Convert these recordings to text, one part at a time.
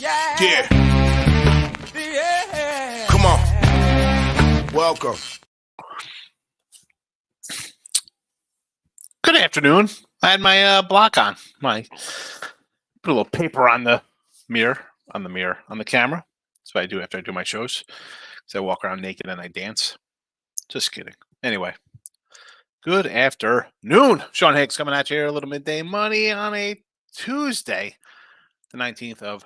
Yeah. Come on. Welcome. Good afternoon. I had my block on. Put a little paper on the camera. That's what I do after I do my shows. So I walk around naked and I dance. Just kidding. Anyway, good afternoon. Sean Higgs coming at you here, a little midday money on a Tuesday, the 19th of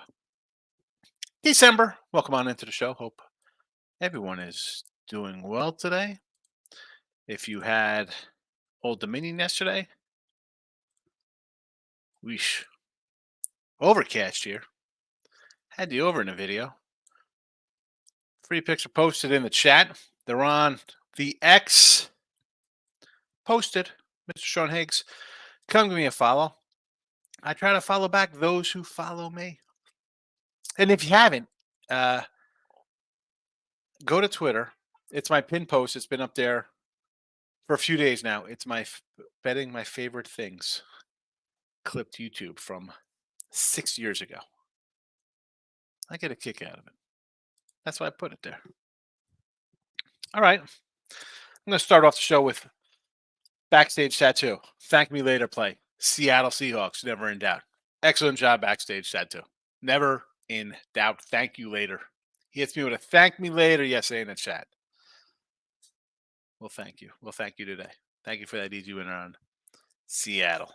December. Welcome on into the show. Hope everyone is doing well today. If you had Old Dominion yesterday, overcast here. Had the over in the video. Free picks are posted in the chat. They're on the X. Posted. Mr. Sean Higgs. Come give me a follow. I try to follow back those who follow me. And if you haven't, go to Twitter. It's my pin post. It's been up there for a few days now. It's my betting my favorite things. Clipped YouTube from 6 years ago. I get a kick out of it. That's why I put it there. All right. I'm going to start off the show with Backstage Tattoo. Thank me later play. Seattle Seahawks, never in doubt. Excellent job, Backstage Tattoo. Never in doubt. Thank you later. He hits me with a thank me later yesterday in the chat. Well, thank you. Well, thank you today. Thank you for that easy winner on Seattle.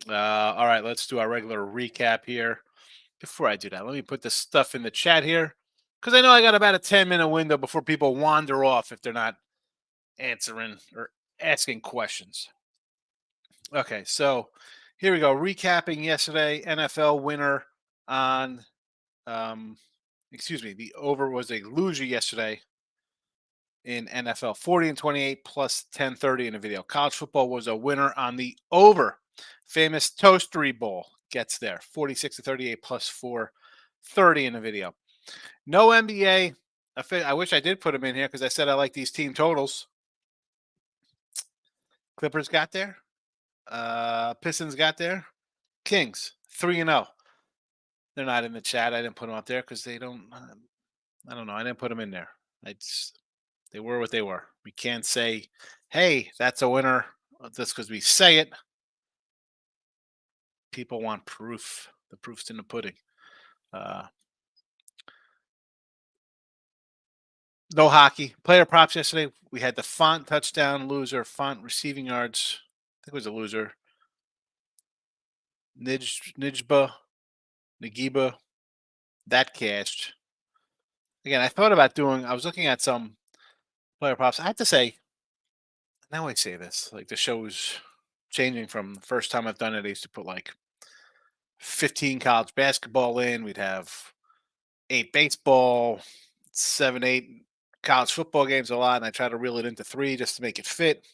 All right, let's do our regular recap here. Before I do that, let me put this stuff in the chat here because I know I got about a 10-minute window before people wander off if they're not answering or asking questions. Okay, so here we go. Recapping yesterday, NFL winner on, the over was a loser yesterday in NFL, 40-28 plus 10-30 in the video. College football was a winner on the over. Famous Toastery Bowl gets there, 46-38 plus 430 in the video. No NBA. I wish I did put them in here because I said I like these team totals. Clippers got there. Pistons got there. Kings 3-0. They're not in the chat. I didn't put them up there because they don't. I don't know. I didn't put them in there. They were what they were. We can't say, "Hey, that's a winner," just because we say it. People want proof. The proof's in the pudding. No hockey. Player props yesterday. We had the Font touchdown loser. Font receiving yards. I think it was a loser. Nagiba. That cashed. Again, I thought about I was looking at some player props. I have to say, now I say this, like the show's changing from the first time I've done it. I used to put like 15 college basketball in. We'd have 8 baseball, 7, 8 college football games a lot. And I try to reel it into 3 just to make it fit.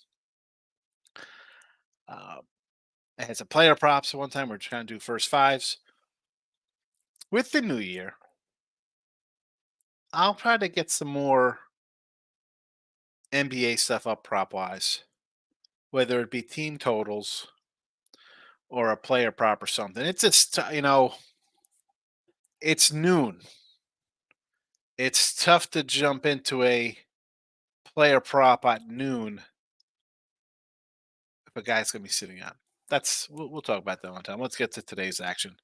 I had some player props at one time. We're trying to do first fives. With the new year, I'll try to get some more NBA stuff up prop wise, whether it be team totals or a player prop or something. It's just, it's noon. It's tough to jump into a player prop at noon if a guy's going to be sitting on. We'll talk about that one time. Let's get to today's action.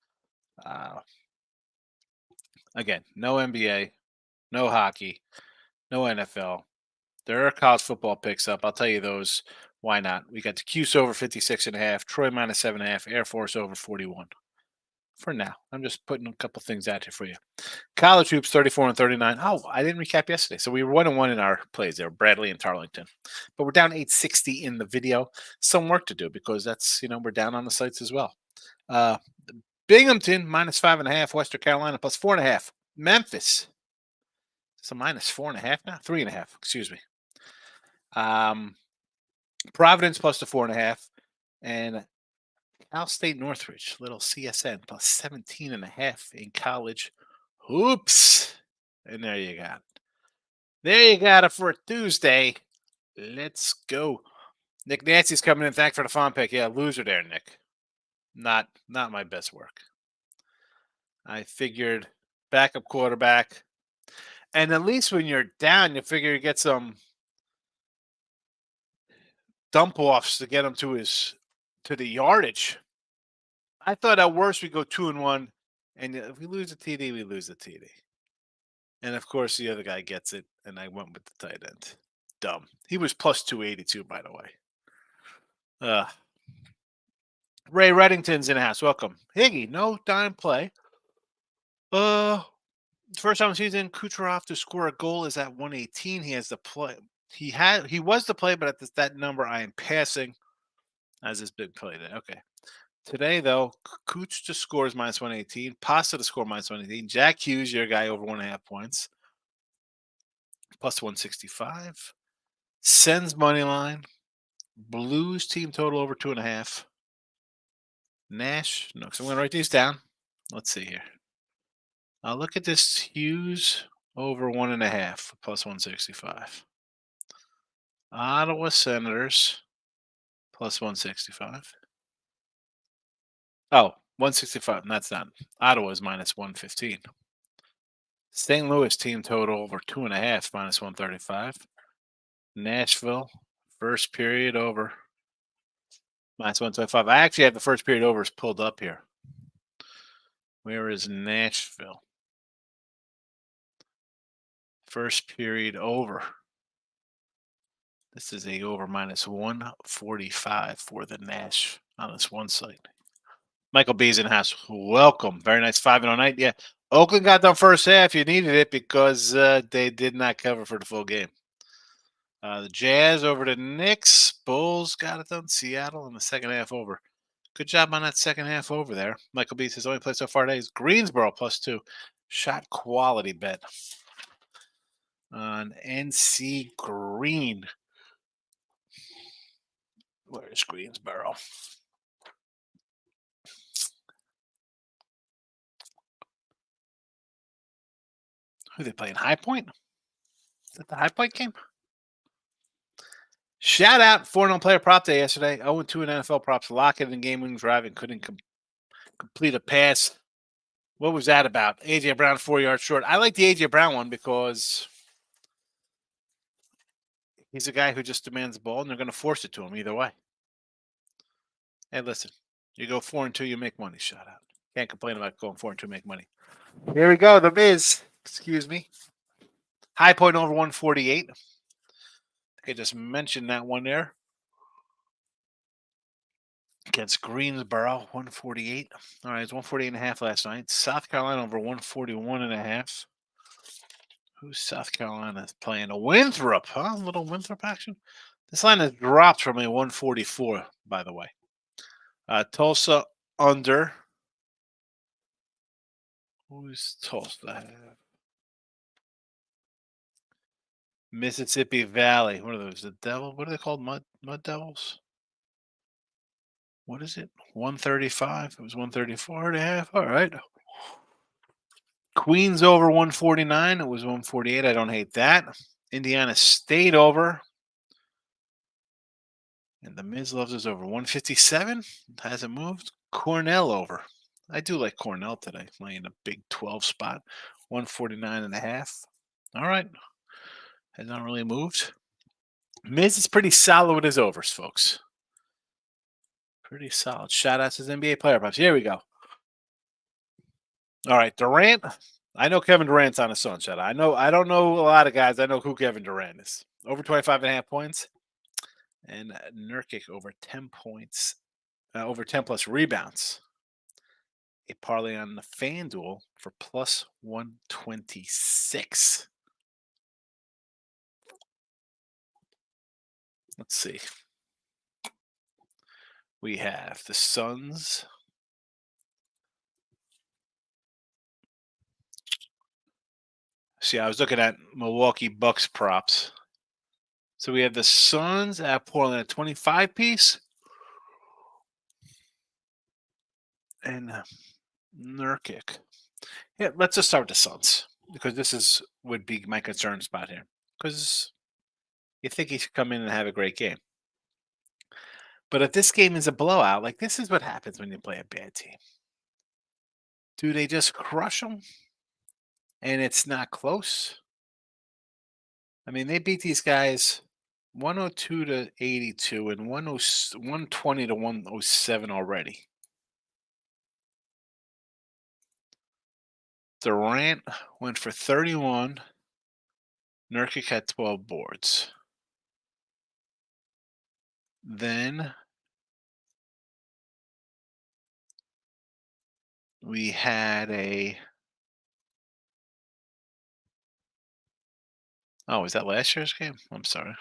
Again, no NBA, no hockey, no NFL. There are college football picks up. I'll tell you those. Why not? We got the Cuse over 56.5, Troy minus 7.5, Air Force over 41. For now, I'm just putting a couple things out here for you. College hoops 34-39. Oh, I didn't recap yesterday. So we were 1-1 in our plays there, Bradley and Tarleton. But we're down 860 in the video. Some work to do because that's, we're down on the sites as well. Binghamton minus 5.5, Western Carolina plus 4.5. Memphis. So minus 4.5 now? 3.5, excuse me. Providence plus the 4.5. And Cal State Northridge, little CSN plus 17.5 in college hoops. And there you got it. There you got it for a Tuesday. Let's go. Nick Nancy's coming in. Thanks for the fun pick. Yeah, loser there, Nick. Not my best work. I figured backup quarterback. And at least when you're down, you figure you get some dump offs to get him to the yardage. I thought at worst we go 2-1, and if we lose the TD, we lose the TD. And of course, the other guy gets it, and I went with the tight end. Dumb. He was plus 282, by the way. Ray Reddington's in the house. Welcome. Higgy, no dime play. First time season, Kucherov to score a goal is at 118. He has the play. He was the play, but at that number, I am passing as his big play there. Okay. Today, though, Cooch to score is minus 118. Pasta to score minus 118. Jack Hughes, your guy, over 1.5 points. Plus 165. Sens money line. Blues team total over 2.5. Nash. No, because I'm going to write these down. Let's see here. Look at this Hughes over 1.5 plus 165. Ottawa Senators plus 165. Oh, 165. That's not. Ottawa is minus 115. St. Louis team total over 2.5 minus 135. Nashville first period over minus 125. I actually have the first period overs pulled up here. Where is Nashville? First period over. This is a over minus 145 for the Nash on this one site. Michael Beason has welcome. Very nice 5-0 night. Yeah. Oakland got done first half. You needed it because they did not cover for the full game. The Jazz over to Knicks. Bulls got it done. Seattle in the second half over. Good job on that second half over there. Michael B says only play so far today is Greensboro plus 2. Shot quality bet on NC Green. Where is Greensboro? Who are they playing? High Point? Is that the High Point game? Shout out 4-0 player prop day yesterday. 0-2 in NFL props. Lockett and game winning drive and couldn't complete a pass. What was that about? A.J. Brown 4 yards short. I like the A.J. Brown one because he's a guy who just demands the ball, and they're going to force it to him either way. Hey, listen, you go 4-2, you make money. Shout out. Can't complain about going 4-2, make money. Here we go. The Miz. Excuse me. High Point over 148. I just mentioned that one there. Against Greensboro, 148. All right, it's 148.5 last night. South Carolina over 141.5. Who's South Carolina playing? A Winthrop, huh? A little Winthrop action. This line has dropped from a 144, by the way. Tulsa under. Who's Tulsa have? Mississippi Valley. What are those? The Devil? What are they called? Mud Devils? What is it? 135. It was 134.5. All right. Queens over 149. It was 148. I don't hate that. Indiana State over. And the Miz loves us over 157. It hasn't moved. Cornell over. I do like Cornell today, laying a big 12 spot. 149.5. All right. Has not really moved. Miz is pretty solid with his overs, folks. Pretty solid. Shout out to his NBA player props. Here we go. All right, Durant. I know Kevin Durant's on the sunset. I don't know a lot of guys. I know who Kevin Durant is. Over 25.5 points. And Nurkic over 10 points. Over 10 plus rebounds. A parlay on the FanDuel for plus 126. Let's see. We have the Suns. See, I was looking at Milwaukee Bucks props. So we have the Suns at Portland at 25 piece. And Nurkic. Yeah, let's just start with the Suns because this would be my concern spot here. Because you think he should come in and have a great game. But if this game is a blowout, like this is what happens when you play a bad team. Do they just crush them? and it's not close. I mean, they beat these guys 102 to 82 and 120 to 107 already. Durant went for 31. Nurkic had 12 boards. Then we had a. Oh, was that last year's game? I'm sorry.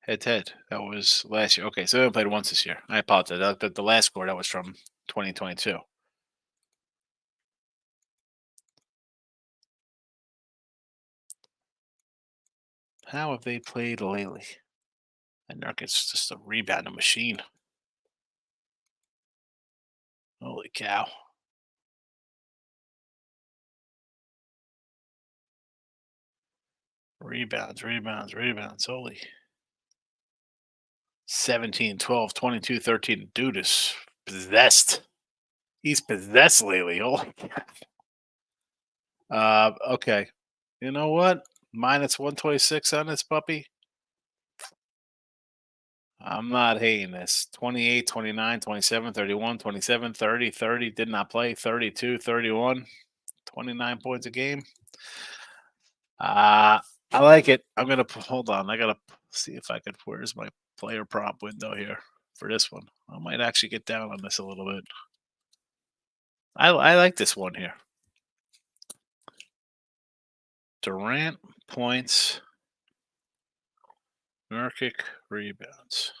Head to head. That was last year. Okay, so they only played once this year. I apologize. The last score that was from 2022. How have they played lately? And Nurkic's just a rebounding machine. Holy cow. Rebounds. Holy. 17, 12, 22, 13. Dude is possessed. He's possessed lately. Holy cow. Okay. You know what? Minus 126 on this puppy. I'm not hating this. 28, 29, 27, 31, 27, 30, 30. Did not play. 32, 31. 29 points a game. I like it. I'm going to hold on. I got to see if I could. Where's my player prop window here for this one? I might actually get down on this a little bit. I like this one here. Durant points. Nurkic rebounds.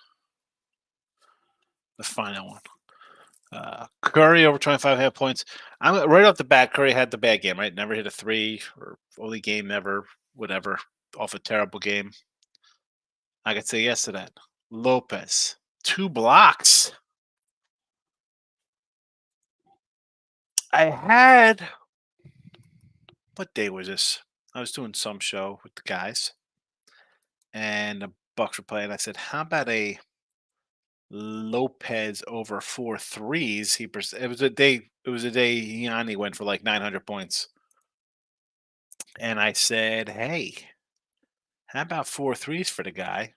The final one. Curry over 25.5 points. I'm right off the bat. Curry had the bad game, right? Never hit a three or only game never, whatever. Off a terrible game. I could say yes to that. Lopez, 2 blocks. I had. What day was this? I was doing some show with the guys, and the Bucks were playing. I said, "How about a Lopez over 4 threes?" It was a day. It was a day Yanni went for like 900 points, and I said, "Hey, how about 4 threes for the guy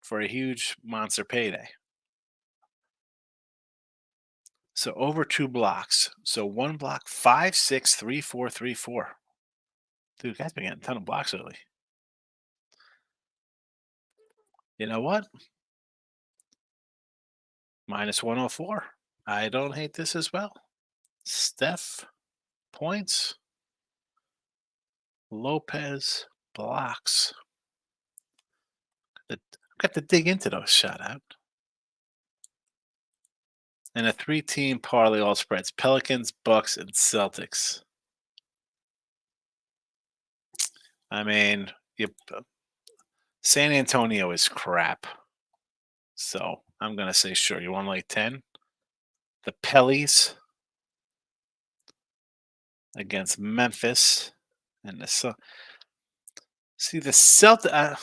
for a huge monster payday?" So over 2 blocks. So 1 block, 5, 6, 3, 4, 3, 4. Dude, guy's been getting a ton of blocks lately. You know what? Minus 104. I don't hate this as well. Steph points. Lopez blocks. Got to dig into those shout out. And a 3-team parlay all spreads: Pelicans, Bucks, and Celtics. I mean, San Antonio is crap. So I'm going to say, sure. You want to lay 10? The Pellies against Memphis. And the see the Celtics. I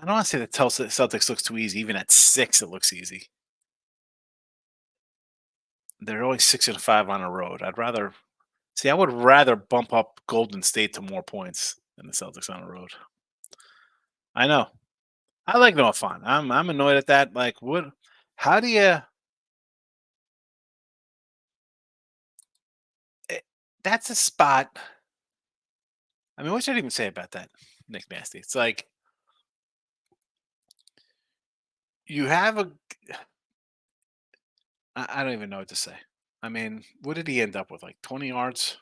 don't want to say the Celtics looks too easy. Even at 6, it looks easy. They're always 6-5 on the road. I would rather bump up Golden State to more points than the Celtics on the road. I know. I like Noah Fant. I'm annoyed at that. Like, what? How do you? That's a spot. I mean, what should I even say about that, Nick Nasty? It's like you have a. I don't even know what to say. I mean, what did he end up with? Like 20 yards?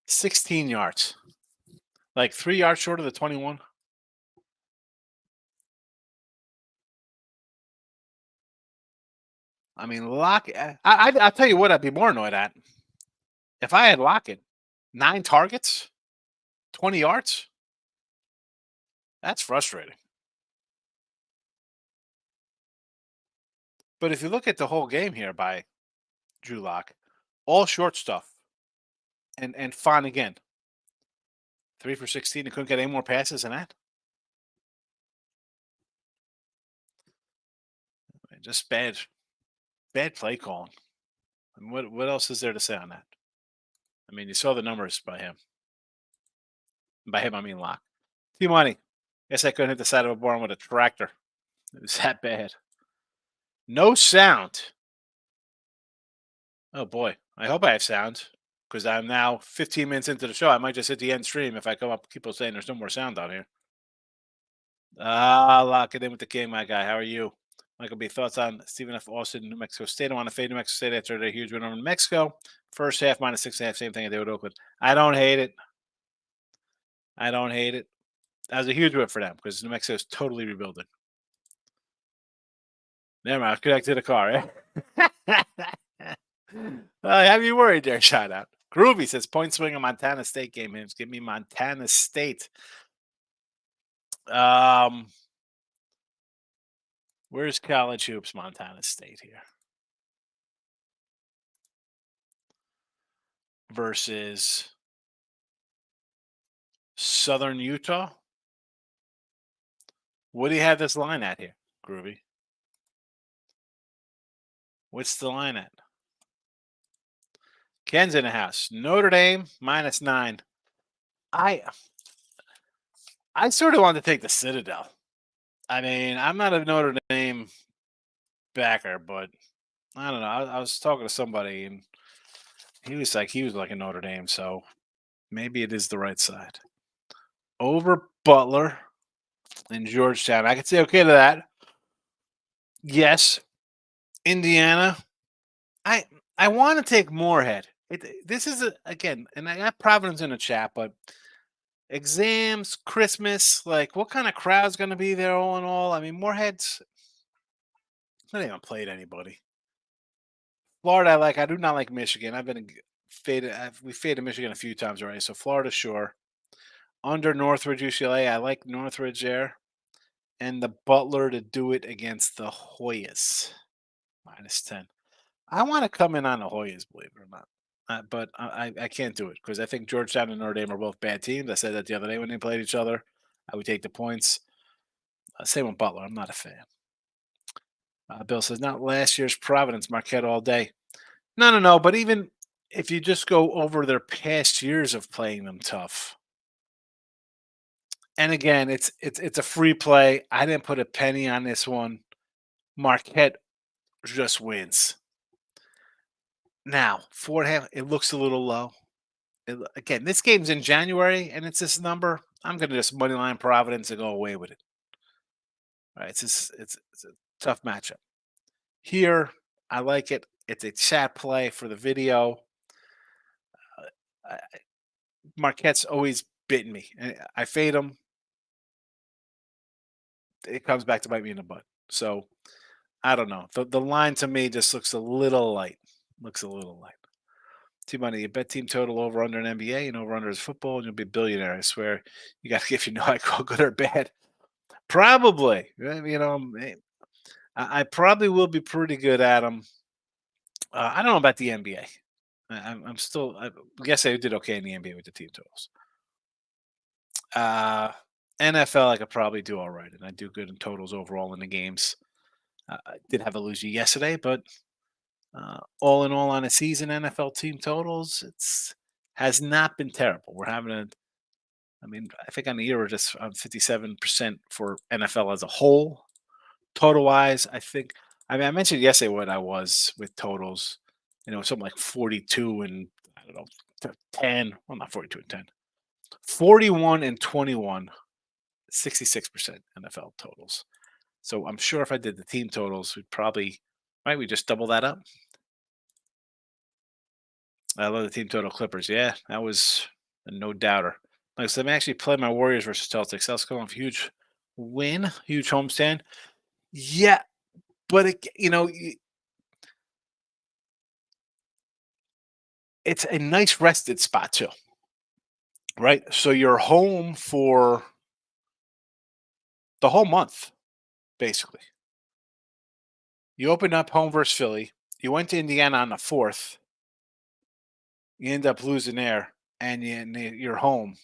16 yards. Like 3 yards short of the 21. I mean, Lockett. I'll tell you what I'd be more annoyed at. If I had Lockett, 9 targets, 20 yards. That's frustrating. But if you look at the whole game here by Drew Lock, all short stuff. And Fant again. 3 for 16. He couldn't get any more passes than that. Just bad play calling. And what else is there to say on that? I mean, you saw the numbers by him. By him, I mean Lock. T-Money. Guess I couldn't hit the side of a barn with a tractor. It was that bad. No sound. Oh boy. I hope I have sound because I'm now 15 minutes into the show. I might just hit the end stream if I come up people saying there's no more sound on here. Lock it in with the king, my guy. How are you? Michael B. Thoughts on Stephen F. Austin, New Mexico State? I want to fade New Mexico State after their huge win over New Mexico. First half -6.5, same thing I did with Oakland. I don't hate it. I don't hate it. That was a huge win for them because New Mexico is totally rebuilding. Never mind. Connect to the car. Have you worried there? Shout out. Groovy says point swing on Montana State game. Hims. Give me Montana State. Where's College Hoops? Montana State here versus Southern Utah. What do you have this line at here, Groovy? What's the line at? Ken's in the house. Notre Dame -9. I sort of want to take the Citadel. I mean, I'm not a Notre Dame backer, but I don't know. I was talking to somebody and he was like a Notre Dame, so maybe it is the right side. Over Butler in Georgetown. I could say okay to that. Yes. Indiana. I want to take Moorhead. This is again, and I got Providence in the chat, but exams, Christmas, like what kind of crowd's going to be there all in all? I mean, Moorhead's not even played anybody. Florida, I do not like Michigan. I've been faded. We faded Michigan a few times already. So Florida, sure. Under Northridge, UCLA, I like Northridge there, and the Butler to do it against the Hoyas, -10. I want to come in on the Hoyas, believe it or not. But I can't do it because I think Georgetown and Notre Dame are both bad teams. I said that the other day when they played each other. I would take the points. Same with Butler. I'm not a fan. Bill says, not last year's Providence, Marquette all day. No. But even if you just go over their past years of playing them tough, and again, it's a free play. I didn't put a penny on this one. Marquette just wins. Now, 4.5, it looks a little low. Again, this game's in January, and it's this number. I'm going to just moneyline Providence and go away with it. All right, it's a tough matchup. Here, I like it. It's a chat play for the video. Marquette's always bitten me. I fade them. It comes back to bite me in the butt. So, I don't know. The line to me just looks a little light. T-Money, you bet team total over under an NBA and over under is football, and you'll be a billionaire. I swear. You got to if you know I call good or bad. Probably. I probably will be pretty good at them. I don't know about the NBA. I'm still. I guess I did okay in the NBA with the team totals. NFL, I could probably do all right, and I do good in totals overall in the games. I did have a loser yesterday, but all in all, on a season, NFL team totals, has not been terrible. We're having I think on the year we're just 57% for NFL as a whole. Total wise, I mentioned yesterday what I was with totals. Something like 42 and I don't know, 10. Well, not 42 and 10. 41 and 21, 66% NFL totals. So I'm sure if I did the team totals, we just double that up. I love the team total Clippers. Yeah, that was a no doubter. Like I said, I'm actually playing my Warriors versus Celtics. Celtics coming off a huge win, huge homestand. Yeah, but it's a nice rested spot too, right? So you're home for the whole month, basically. You opened up home versus Philly. You went to Indiana on the 4th. You end up losing there, and you're home.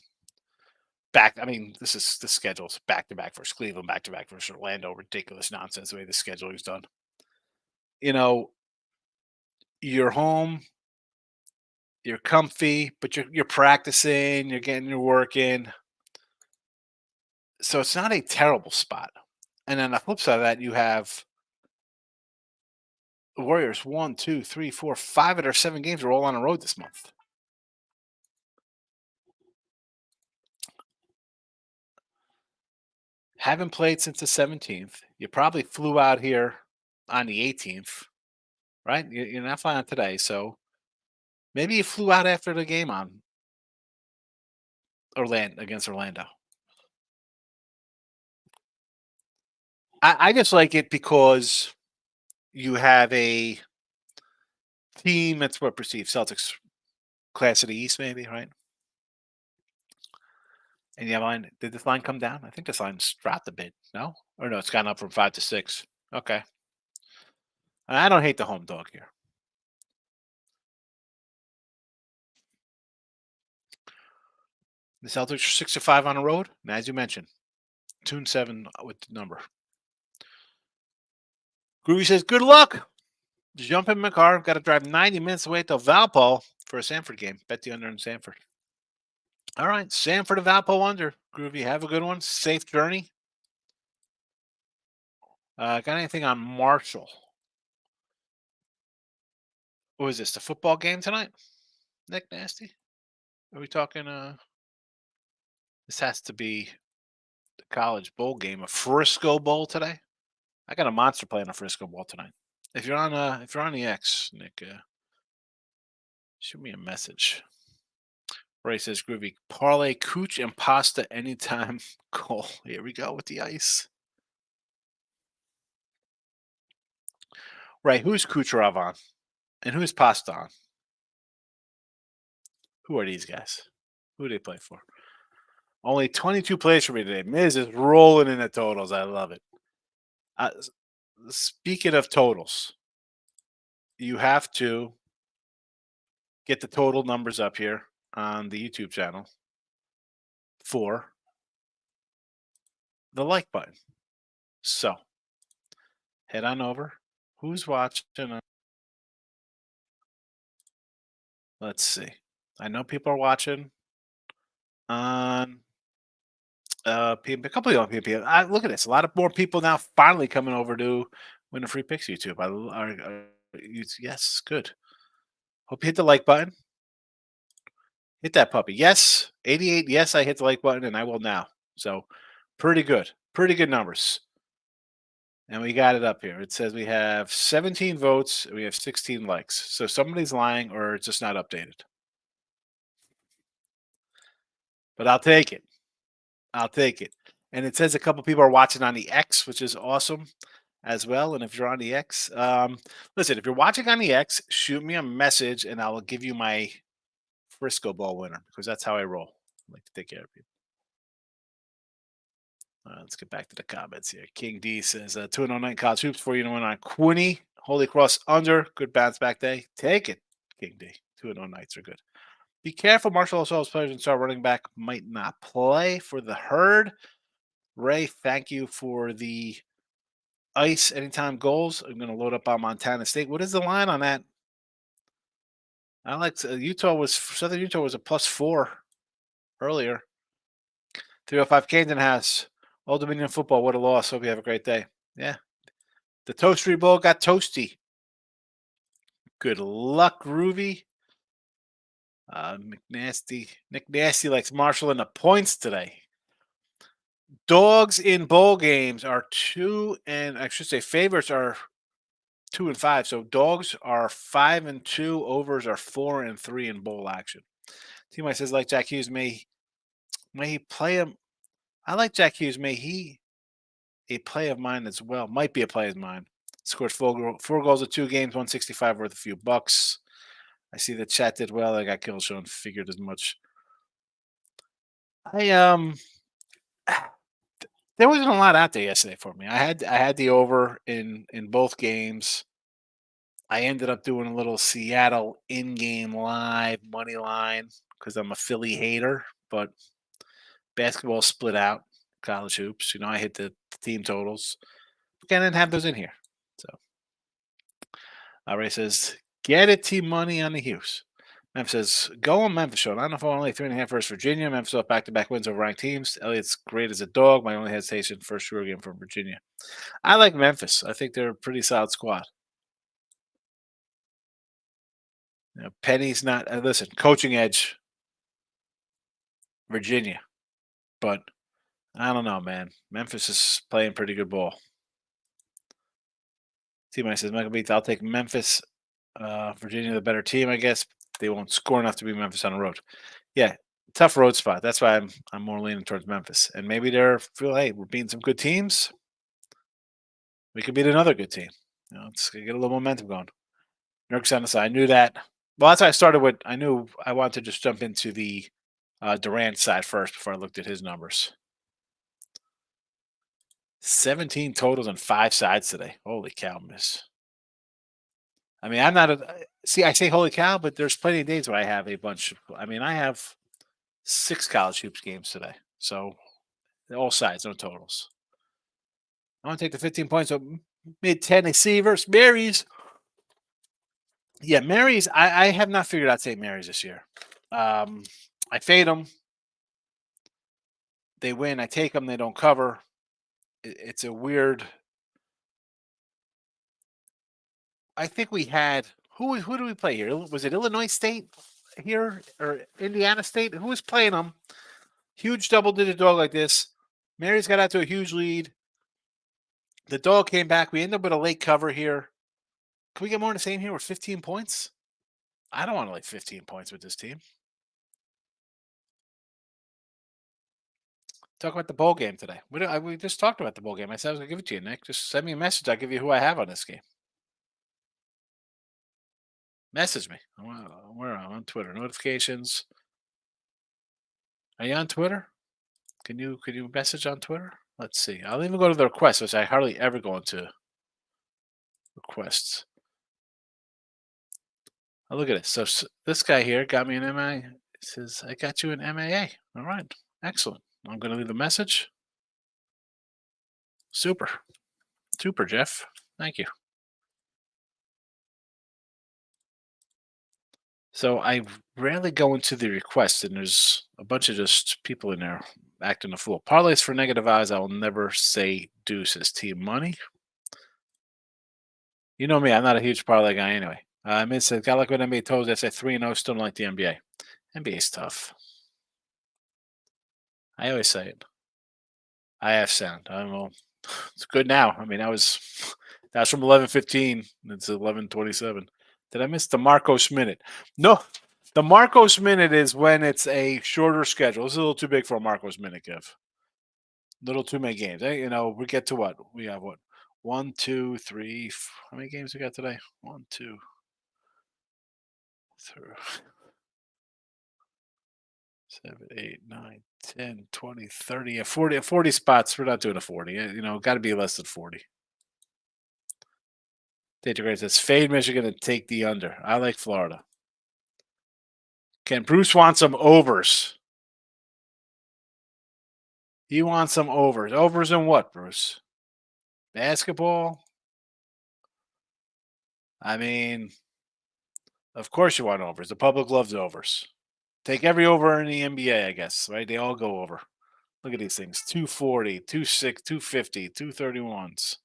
Back. The schedule's back to back versus Cleveland, back to back versus Orlando. Ridiculous nonsense the way the schedule is done. you're home, you're comfy, but you're practicing, you're getting your work in. So it's not a terrible spot. And then the flip side of that, you have the Warriors 5 of their 7 games are all on the road this month. Haven't played since the 17th. You probably flew out here on the 18th, right? You're not flying out today, so maybe you flew out after the game on Orlando against Orlando. I just like it because you have a team that's what perceived Celtics class of the East, maybe, right? And you have line. Did this line come down? I think this line's dropped a bit. No, or no, it's gone up from 5 to 6. Okay, I don't hate the home dog here. The Celtics are 6-5 on the road, and as you mentioned, 2-7 with the number. Groovy says, "Good luck." Jump in my car. Got to drive 90 minutes away to Valpo for a Sanford game. Bet the under in Sanford. All right, Sanford to Valpo under. Groovy, have a good one. Safe journey. Got anything on Marshall? What is this? The football game tonight? Nick Nasty? Are we talking? This has to be the college bowl game, a Frisco Bowl today. I got a monster playing a Frisco Bowl tonight. If you're on the X, Nick, shoot me a message. Ray says, "Groovy parlay cooch and pasta anytime." Cool. Here we go with the ice. Right, who's Kucherov on, and who's Pasta on? Who are these guys? Who do they play for? Only 22 plays for me today. Miz is rolling in the totals. I love it. Speaking of totals, you have to get the total numbers up here on the YouTube channel for the like button. So head on over. Who's watching? Let's see. I know people are watching on a couple of people. Look at this. A lot of more people now finally coming over to Win a Free Picks YouTube. Yes, good. Hope you hit the like button. Hit that puppy. Yes, 88. Yes, I hit the like button, and I will now. So pretty good. Pretty good numbers. And we got it up here. It says we have 17 votes. We have 16 likes. So somebody's lying or it's just not updated. But I'll take it. I'll take it. And it says a couple people are watching on the X, which is awesome as well. And if you're on the X, listen, if you're watching on the X, shoot me a message and I will give you my Frisco Bowl winner because that's how I roll. I like to take care of people. Let's get back to the comments here. King D says 209 college hoops for you to win on Quinny. Holy Cross under. Good bounce back day. Take it, King D. 2-0 nights are good. Be careful. Marshall O'Sullivan's players and star running back might not play for the herd. Ray, thank you for the ice anytime goals. I'm going to load up on Montana State. What is the line on that? I like Southern Utah was a +4 earlier. 305 Camden has Old Dominion football. What a loss. Hope you have a great day. Yeah. The Toastery Bowl got toasty. Good luck, Groovy. Nick Nasty likes Marshall in the points today. Dogs in bowl games are 2 and I should say favorites are 2 and 5. So dogs are 5 and 2. Overs are 4 and 3 in bowl action. Team says like Jack Hughes may he play him. I like Jack Hughes. May he a play of mine as well. Might be a play of mine. Scored 4 goals in 2 games, 165 worth a few bucks. I see the chat did well. I got Killshone figured as much. There wasn't a lot out there yesterday for me. I had the over in both games. I ended up doing a little Seattle in-game live money line because I'm a Philly hater, but basketball split out. College hoops, I hit the team totals. Again, I didn't have those in here. So Ray says Get it, Team Money on the Hughes. Memphis says, go on Memphis show. I don't know if I only 3.5 versus Virginia. Memphis off back-to-back wins over ranked teams. Elliott's great as a dog. My only hesitation, first short game from Virginia. I like Memphis. I think they're a pretty solid squad. Penny's not. Listen, coaching edge, Virginia. But I don't know, man. Memphis is playing pretty good ball. T-Mike says, Michael Beats, I'll take Memphis. Virginia, the better team, I guess. They won't score enough to beat Memphis on the road. Yeah, tough road spot. That's why I'm more leaning towards Memphis. And maybe they're feel, hey, we're beating some good teams. We could beat another good team. Let's get a little momentum going. Nurk's on the side. I knew that. Well, that's why I started with. I knew I wanted to just jump into the Durant side first before I looked at his numbers. 17 totals on 5 sides today. Holy cow, miss. I mean, I'm not see, I say holy cow, but there's plenty of days where I have a bunch. I mean, I have 6 college hoops games today. So all sides, no totals. I want to take the 15 points of mid-Tennessee versus Mary's. Yeah, Mary's. I have not figured out St. Mary's this year. I fade them. They win. I take them. They don't cover. It's a weird. I think we had who do we play here? Was it Illinois State here or Indiana State? Who was playing them? Huge double-digit dog like this. Mary's got out to a huge lead. The dog came back. We end up with a late cover here. Can we get more in the same here with 15 points? I don't want to lay 15 points with this team. Talk about the bowl game today. We just talked about the bowl game. I said I was going to give it to you, Nick. Just send me a message. I'll give you who I have on this game. Message me. Where I'm on Twitter. Notifications. Are you on Twitter? Can you message on Twitter? Let's see. I'll even go to the requests, which I hardly ever go into requests. Oh, look at this. So this guy here got me an MA. He says, I got you an MAA. All right. Excellent. I'm going to leave a message. Super. Super, Jeff. Thank you. So I rarely go into the requests, and there's a bunch of just people in there acting a fool. Parlays for negative odds. I will never say deuces. Team Money. You know me. I'm not a huge parlay guy anyway. Mid said, got like what NBA told us. I say 3-0. Still don't like the NBA. NBA's tough. I always say it. I have sound. I don't know. It's good now. I mean, that was from 11:15. It's 11:27. Did I miss the Marcos minute? No, the Marcos minute is when it's a shorter schedule. It's a little too big for a Marcos minute, Kev. A little too many games. We get to what? We have what? 1, 2, 3. How many games we got today? 1, 2, 3. 7, 8, 9, 10, 20, 30, 40 spots. We're not doing a 40. Got to be less than 40. Data Great says fade Michigan and take the under. I like Florida. Can Bruce want some overs? He wants some overs. Overs in what, Bruce? Basketball? I mean, of course you want overs. The public loves overs. Take every over in the NBA, I guess, right? They all go over. Look at these things. 240, 26, 250, 231s.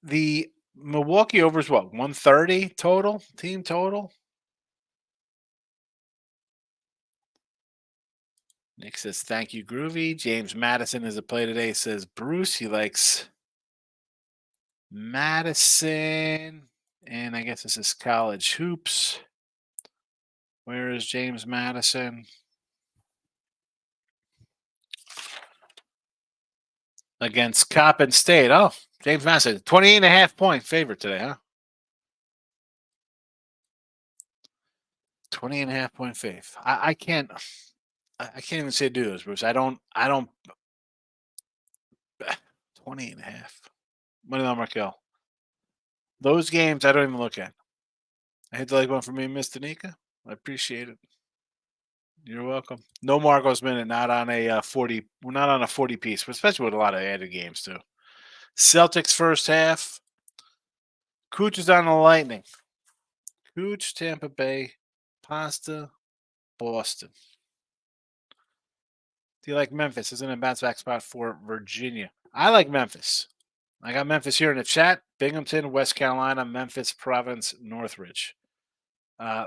The Milwaukee overs what? 130 total? Team total? Nick says, thank you, Groovy. James Madison is a play today. Says Bruce, he likes Madison. And I guess this is college hoops. Where is James Madison? Against Coppin State. Oh, James Madison, 28.5 point favorite today, huh? 20.5 point faith. I can't even say do this, Bruce. I don't 20.5. Money on Markel. Those games I don't even look at. I hit the like one for me, Miss Danica. I appreciate it. You're welcome. No Marcos minute, not on a 40. We're not on a 40 piece, but especially with a lot of added games too. Celtics first half. Cooch is on the Lightning. Cooch, Tampa Bay, Pasta, Boston. Do you like Memphis? Isn't it a bounce back spot for Virginia? I like Memphis. I got Memphis here in the chat. Binghamton, West Carolina, Memphis, Providence, Northridge. I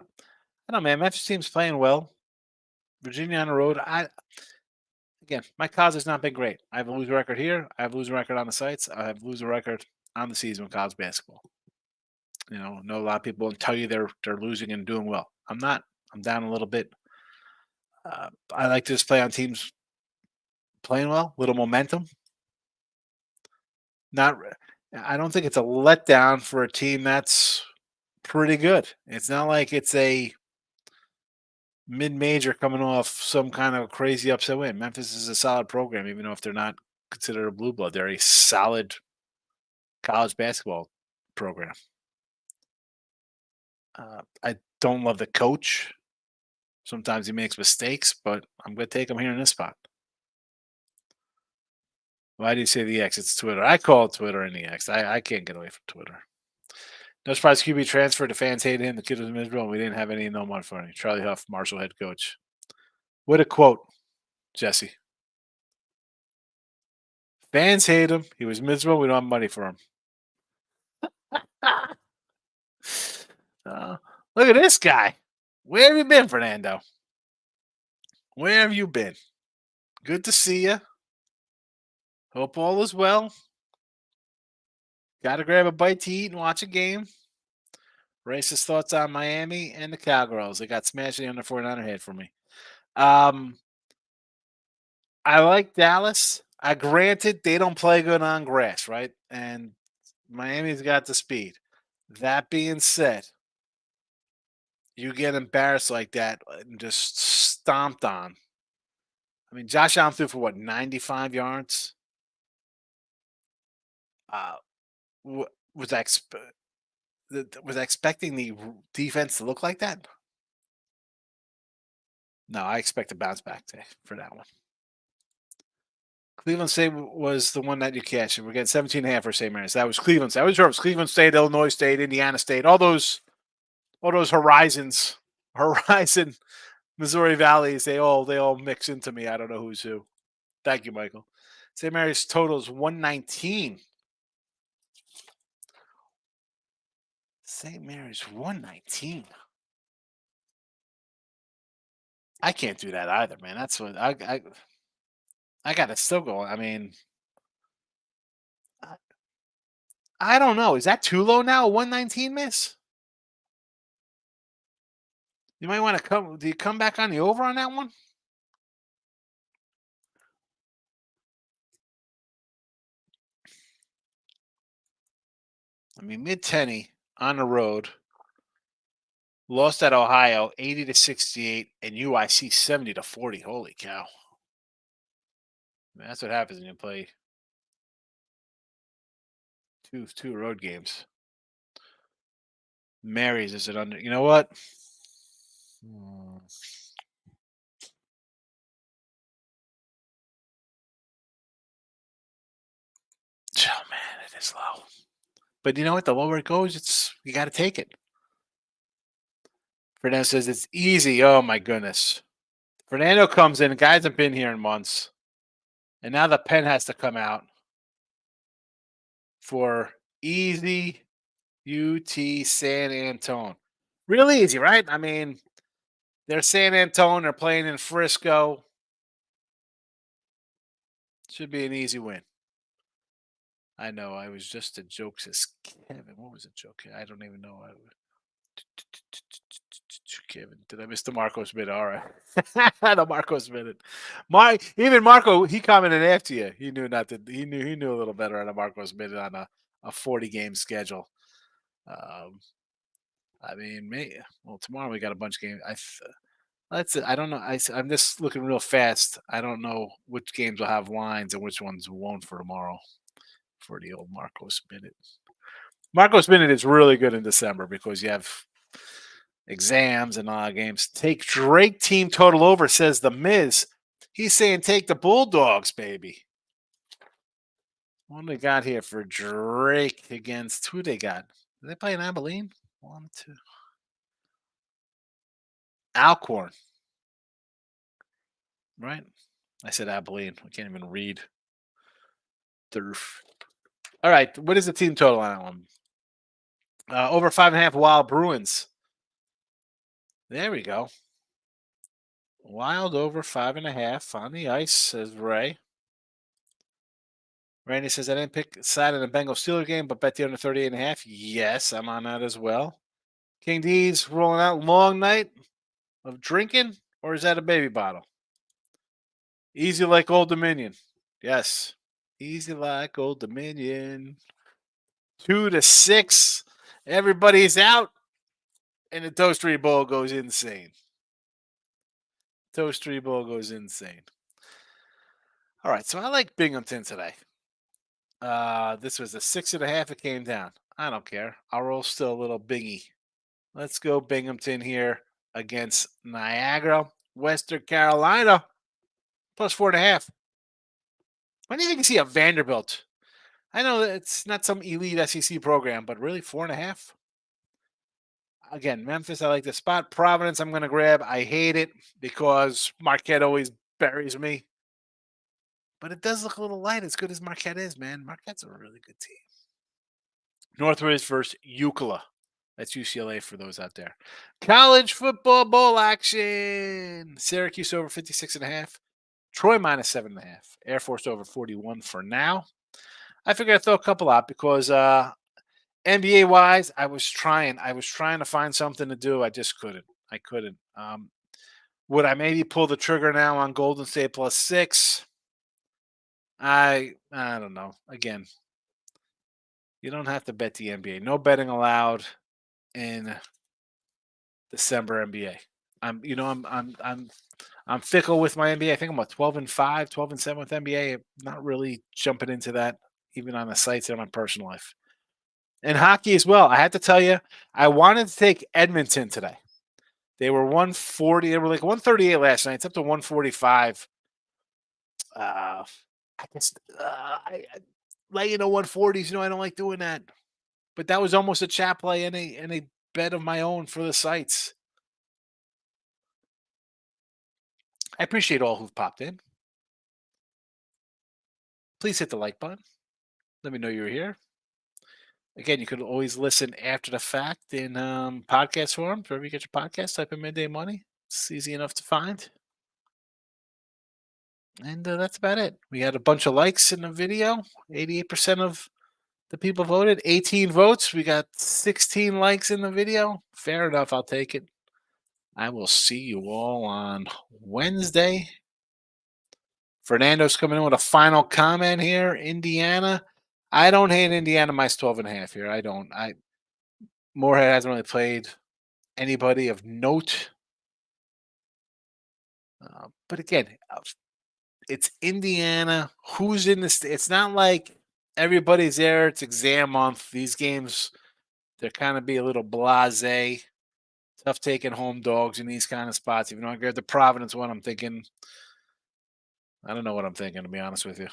don't know, man. Memphis team's playing well. Virginia on the road. Again, my cause has not been great. I have a losing record here. I have a losing record on the sites. I have a losing record on the season with college basketball. You know a lot of people tell you they're losing and doing well. I'm not. I'm down a little bit. I like to just play on teams playing well, little momentum. I don't think it's a letdown for a team that's pretty good. It's not like it's a mid-major coming off some kind of crazy upset win. Memphis is a solid program, even though if they're not considered a blue blood, they're a solid college basketball program. I don't love the coach. Sometimes he makes mistakes, but I'm going to take him here in this spot. Why do you say the X? It's Twitter. I call it Twitter and the X. I can't get away from Twitter. No surprise QB transferred. The fans hated him. The kid was miserable, and we didn't have any no money for him. Charlie Huff, Marshall head coach. What a quote, Jesse. Fans hate him. He was miserable. We don't have money for him. Look at this guy. Where have you been, Fernando? Where have you been? Good to see you. Hope all is well. Got to grab a bite to eat and watch a game. Racist thoughts on Miami and the Cowgirls. They got smashed in the under 49er head for me. I like Dallas. Granted, they don't play good on grass, right? And Miami's got the speed. That being said, you get embarrassed like that and just stomped on. I mean, Josh Allen threw for what, 95 yards? Was I expecting the defense to look like that? No, I expect a bounce back day for that one. Cleveland State was the one that you cashed. We're getting 17.5 for St. Mary's. That was Cleveland State. I was sure it was Cleveland State, Illinois State, Indiana State, all those horizons, Horizon, Missouri Valleys. They all mix into me. I don't know who's who. Thank you, Michael. St. Mary's total is 119. St. Mary's 119. I can't do that either, man. That's what I got to still go. I mean, I don't know. Is that too low now? 119 miss? You might want to come. Do you come back on the over on that one? I mean, Mid-Tenney on the road lost at Ohio 80-68 and UIC 70-40. Holy cow! I mean, that's what happens when you play two road games. Mary's is it under? You know what? Oh man, it is low. But you know what? The lower it goes, you got to take it. Fernando says it's easy. Oh my goodness. Fernando comes in. Guy hasn't been here in months, and now the pen has to come out for easy UT San Antone. Really easy, right? I mean, they're San Antone. They're playing in Frisco. Should be an easy win. I know. I was just a joke, says Kevin. What was the joke? I don't even know. Kevin, did I miss the Marcos minute? All right, the Marcos minute. Even Marco, he commented after you. He knew not to. He knew a little better on a Marcos minute on a 40-game schedule. I mean, tomorrow we got a bunch of games. That's it. I don't know. I'm just looking real fast. I don't know which games will have lines and which ones won't for tomorrow. For the old Marcos minute. Marcos minute is really good in December because you have exams and all games. Take Drake team total over, says the Miz. He's saying take the Bulldogs, baby. What do they got here for Drake against who they got? Did they play in Abilene? 1, 2. Alcorn. Right? I said Abilene. I can't even read. All right. What is the team total on that one? Over 5.5 Wild Bruins. There we go. Wild over 5.5 on the ice, says Ray. Randy says, I didn't pick side in the Bengal Steeler game, but bet the under 38.5. Yes, I'm on that as well. King D's rolling out long night of drinking, or is that a baby bottle? Easy like Old Dominion. Yes. Easy like Old Dominion. 2-6. Everybody's out. And the Toastery Bowl goes insane. Toastery Bowl goes insane. All right, so I like Binghamton today. This was a 6.5. It came down. I don't care. I'll roll still a little bingy. Let's go Binghamton here against Niagara, Western Carolina, plus 4.5. When do you think you see a Vanderbilt? I know that it's not some elite SEC program, but really 4.5. Again, Memphis, I like the spot. Providence, I'm going to grab. I hate it because Marquette always buries me. But it does look a little light, as good as Marquette is, man. Marquette's a really good team. Northridge versus UCLA. That's UCLA for those out there. College football bowl action. Syracuse over 56.5. Troy minus 7.5. Air Force over 41 for now. I figured I'd throw a couple out because NBA wise, I was trying to find something to do. I just couldn't. I couldn't. Would I maybe pull the trigger now on Golden State plus 6? I don't know. Again, you don't have to bet the NBA. No betting allowed in December NBA. I'm fickle with my NBA. I think I'm 12-5, 12-7 with NBA. I'm not really jumping into that even on the sites in my personal life. And hockey as well. I had to tell you, I wanted to take Edmonton today. They were 140. They were like 138 last night. It's up to 145. I guess I lay 140s. I don't like doing that. But that was almost a chat play and a bet of my own for the sites. I appreciate all who've popped in. Please hit the like button. Let me know you're here. Again, you could always listen after the fact in podcast form. Wherever you get your podcast, type in Midday Money. It's easy enough to find. And that's about it. We had a bunch of likes in the video. 88% of the people voted. 18 votes. We got 16 likes in the video. Fair enough. I'll take it. I will see you all on Wednesday. Fernando's coming in with a final comment here. Indiana. I don't hate Indiana minus 12.5 here. I don't. Moorhead hasn't really played anybody of note. But again, it's Indiana. Who's in this? It's not like everybody's there. It's exam month. These games, they're kind of be a little blasé. Tough taking home dogs in these kind of spots. Even though I grab the Providence one, I'm thinking, I don't know what I'm thinking, to be honest with you.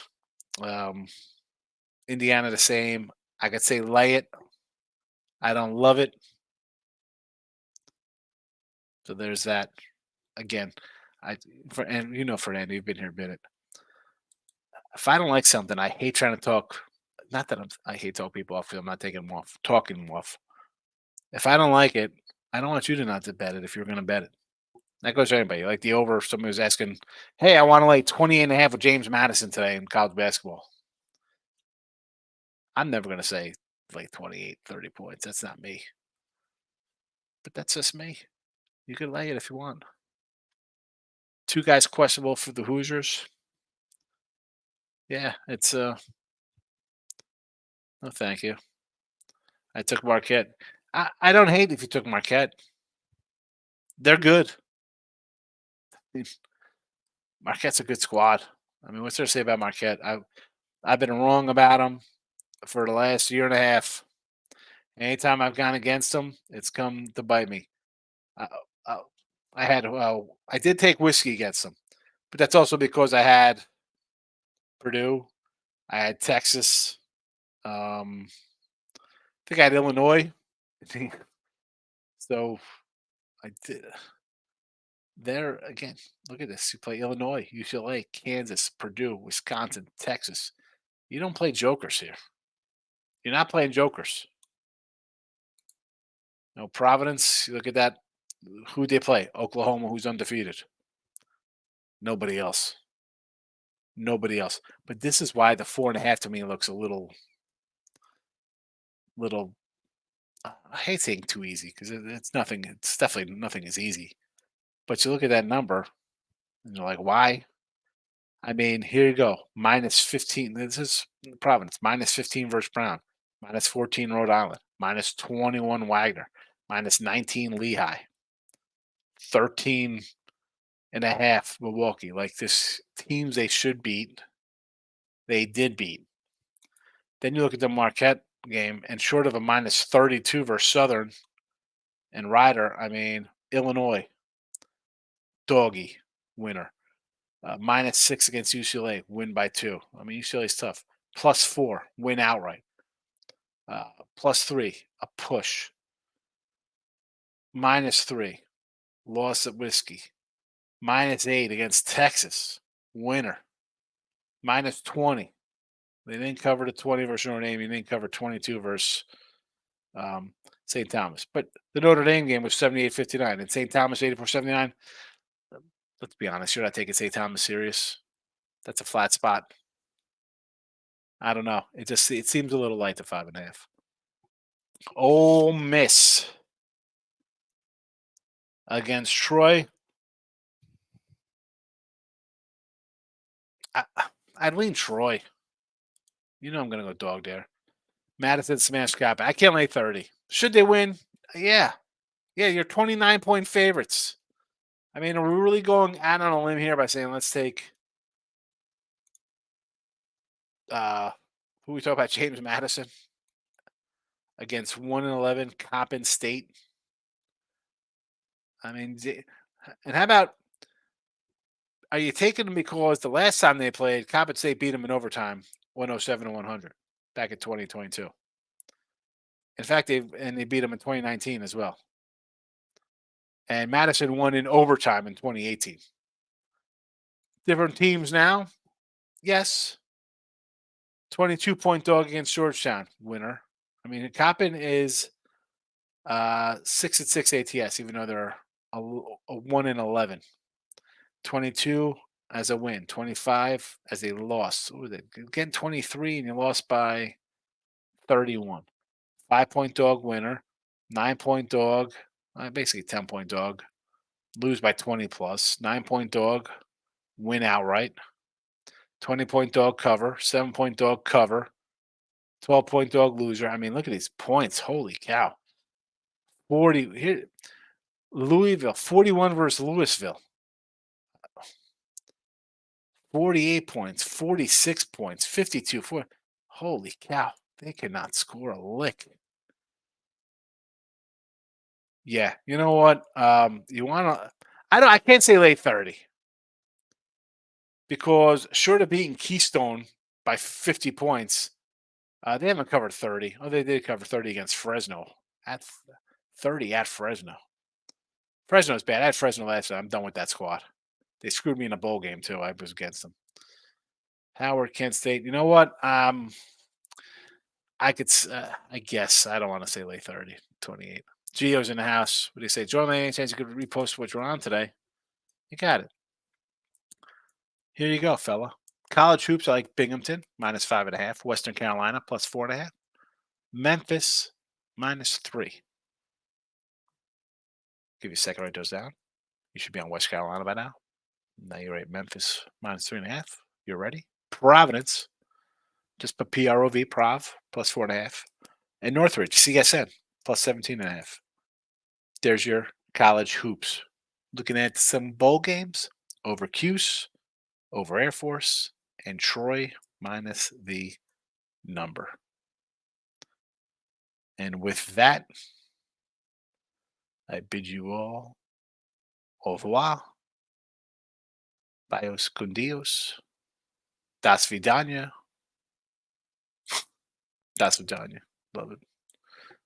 Indiana the same. I could say lay it. I don't love it. So there's that. Again, Fernando, you've been here a minute. If I don't like something, I hate trying to talk. Not that I hate talk people off. I'm not taking them off, talking them off. If I don't like it, I don't want you to not to bet it if you're going to bet it. That goes for anybody. Like the over, somebody was asking, hey, I want to lay 28.5 with James Madison today in college basketball. I'm never going to say like 28, 30 points. That's not me. But that's just me. You can lay it if you want. 2 guys questionable for the Hoosiers. Yeah, it's no thank you. I took Marquette. I don't hate if you took Marquette. They're good. Marquette's a good squad. I mean, what's there to say about Marquette? I've been wrong about them for the last year and a half. Anytime I've gone against them, it's come to bite me. I did take whiskey against them, but that's also because I had Purdue, I had Texas, I think I had Illinois So I did. There again, look at this. You play Illinois, UCLA, Kansas, Purdue, Wisconsin, Texas. You don't play jokers here. You're not playing jokers. No Providence. You look at that. Who they play? Oklahoma, who's undefeated. Nobody else. Nobody else. But this is why the 4.5 to me looks a little. I hate saying too easy because it's nothing. It's definitely nothing is easy. But you look at that number and you're like, why? I mean, here you go. Minus 15. This is Providence. Minus 15 versus Brown. Minus 14 Rhode Island. Minus 21 Wagner. Minus 19 Lehigh. 13.5 Milwaukee. Like this teams they should beat. They did beat. Then you look at the Marquette game, and short of a minus 32 versus Southern and Rider, I mean, Illinois, doggy winner. -6 against UCLA, win by 2. I mean, UCLA is tough. +4, win outright. +3, a push. -3, loss at Whiskey. -8 against Texas, winner. -20. They didn't cover the 20 versus Notre Dame. You didn't cover 22 versus St. Thomas. But the Notre Dame game was 78-59, and St. Thomas 84-79. Let's be honest, you're not taking St. Thomas serious. That's a flat spot. I don't know. It seems a little light to 5.5. Ole Miss against Troy. I'd lean Troy. You know I'm going to go dog there. Madison smash cap. I can't lay 30. Should they win? Yeah. Yeah, you're 29-point favorites. I mean, are we really going out on a limb here by saying let's take who we talk about, James Madison against 1-11 Coppin State? I mean, and how about, are you taking them because the last time they played, Coppin State beat them in overtime, 107-100, back in 2022. In fact, they beat them in 2019 as well. And Madison won in overtime in 2018. Different teams now? Yes. 22-point dog against Georgetown, winner. I mean, Coppin is 6-6 ATS, even though they're a 1-11. 22 as a win, 25 as a loss. Ooh, again, 23, and you lost by 31. 5-point dog winner, 9-point dog, basically 10-point dog, lose by 20 plus, 9-point dog, win outright, 20-point dog cover, 7-point dog cover, 12-point dog loser. I mean, look at these points. Holy cow. 40 here. Louisville, 41 versus Louisville. 48 points, 46 points, 52. Holy cow. They cannot score a lick. Yeah, you know what? You want to? I can't say late 30 because short of beating Keystone by 50 points, they haven't covered 30. Oh, they did cover 30 against Fresno. At 30 at Fresno. Fresno's bad. I had Fresno last time. I'm done with that squad. They screwed me in a bowl game too. I was against them. Howard, Kent State. You know what? I could. I guess I don't want to say late 30, 28. Gio's in the house. What do you say? Join me any chance you could repost what you're on today. You got it. Here you go, fella. College hoops, I like Binghamton, -5.5. Western Carolina, +4.5. Memphis, -3. Give you a second to write those down. You should be on West Carolina by now. Now you're at Memphis, -3.5. You're ready? Providence, just put PROV, Prov, +4.5. And Northridge, CSN, +17.5. There's your college hoops. Looking at some bowl games over Cuse, over Air Force, and Troy minus the number. And with that, I bid you all au revoir. Bios con Dios. Das vidania. Das vidania. Love it.